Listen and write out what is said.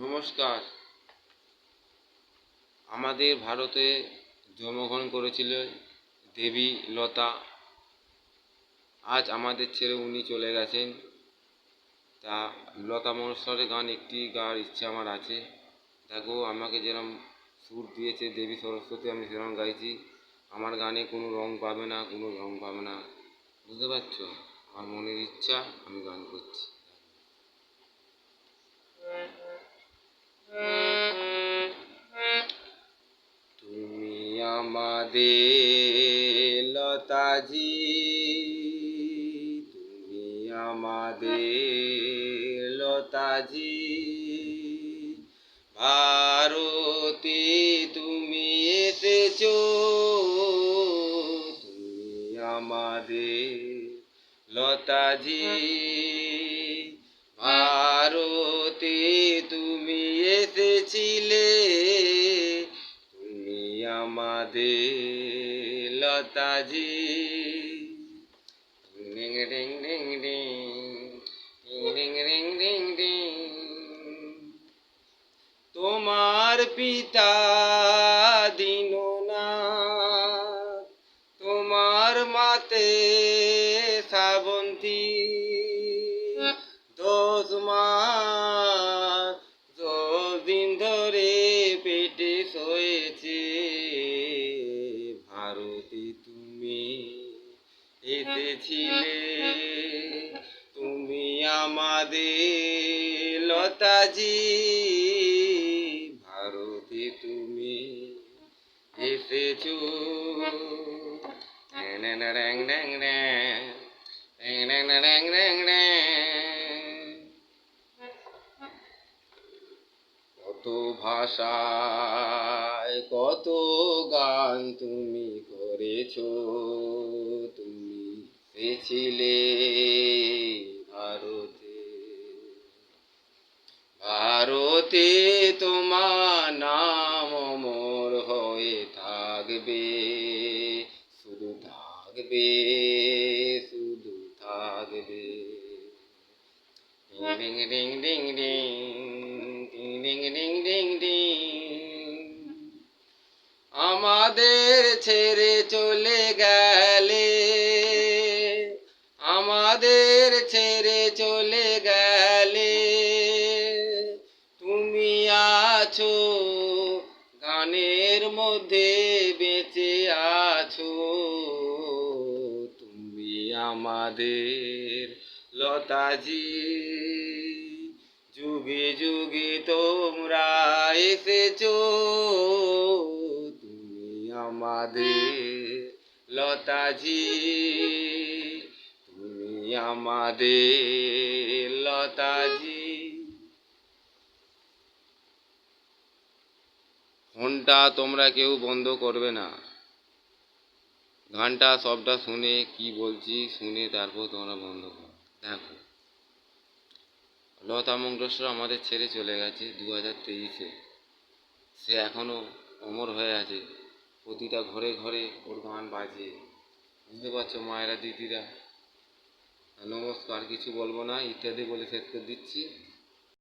নমস্কার। আমাদের ভারতে জন্মগ্রহণ করেছিলেন দেবী লতা। আজ আমাদের ছেড়ে উনি চলে গেছেন। তা লতা মঙ্গেশকরের গান একটি গাওয়ার ইচ্ছা আমার আছে। দেখো, আমাকে যেরকম সুর দিয়েছে দেবী সরস্বতী, আমি সেরকম গাইছি। আমার গানে কোনো রং পাবে না, কোনো রং পাবে না, বুঝতে পারছো? আমার মনের ইচ্ছা, আমি গান করছি। তুমি আমাদের লতাজি, তুমি আমাদের লতাজি, ভারতে তুমি এসেছো, তুমি আমাদের লতাজি, ভারতে তুমি এসেছিলে, তুমি আমাদের লতাজি। ডিং ডিং ডিং ডিং ডিং ডিং ডিং ডিং। তোমার পিতা দীননাথ, তোমার মাতে শ্রাবন্তী, 10 দিন ধরে পেটে সয়েছে, ভারতে তুমি এসেছিলে, তুমি আমাদের লতাজি, ভারতে তুমি এসেছো। কত ভাষায় কত গান তুমি করেছো, তুমি এসেছিলে ভারতে, ভারতে তোমার নাম অমর হয়ে থাকবে, শুধু থাকবে, শুধু থাকবে। ডিং ডিং ডিং ডিং ডিং ডিং ডিং ডিং। আমাদের ছেড়ে চলে গেলে, আমাদের ছেড়ে চলে গেলে, তুমি আছো গানের মধ্যে বেঁচে আছো, তুমি আমাদের লতাজি, যুগে যুগে তোমরা এসেছো, তুমি আমাদের লতাজি, তুমি আমাদের লতাজি। ফোনটা তোমরা কেউ বন্ধ করবে না। গানটা সবটা শুনে কি বলছি শুনে তারপর তোমরা বন্ধ করো। দেখো, লতা মঙ্গেশকর আমাদের ছেড়ে চলে গেছে 2023-এ। সে এখনও অমর হয়ে আছে, প্রতিটা ঘরে ঘরে ওর গান বাজে, বুঝতে পারছো মায়েরা, দিদিরা? নমস্কার, কিছু বলবো না, ইত্যাদি বলে শেষ করে দিচ্ছি।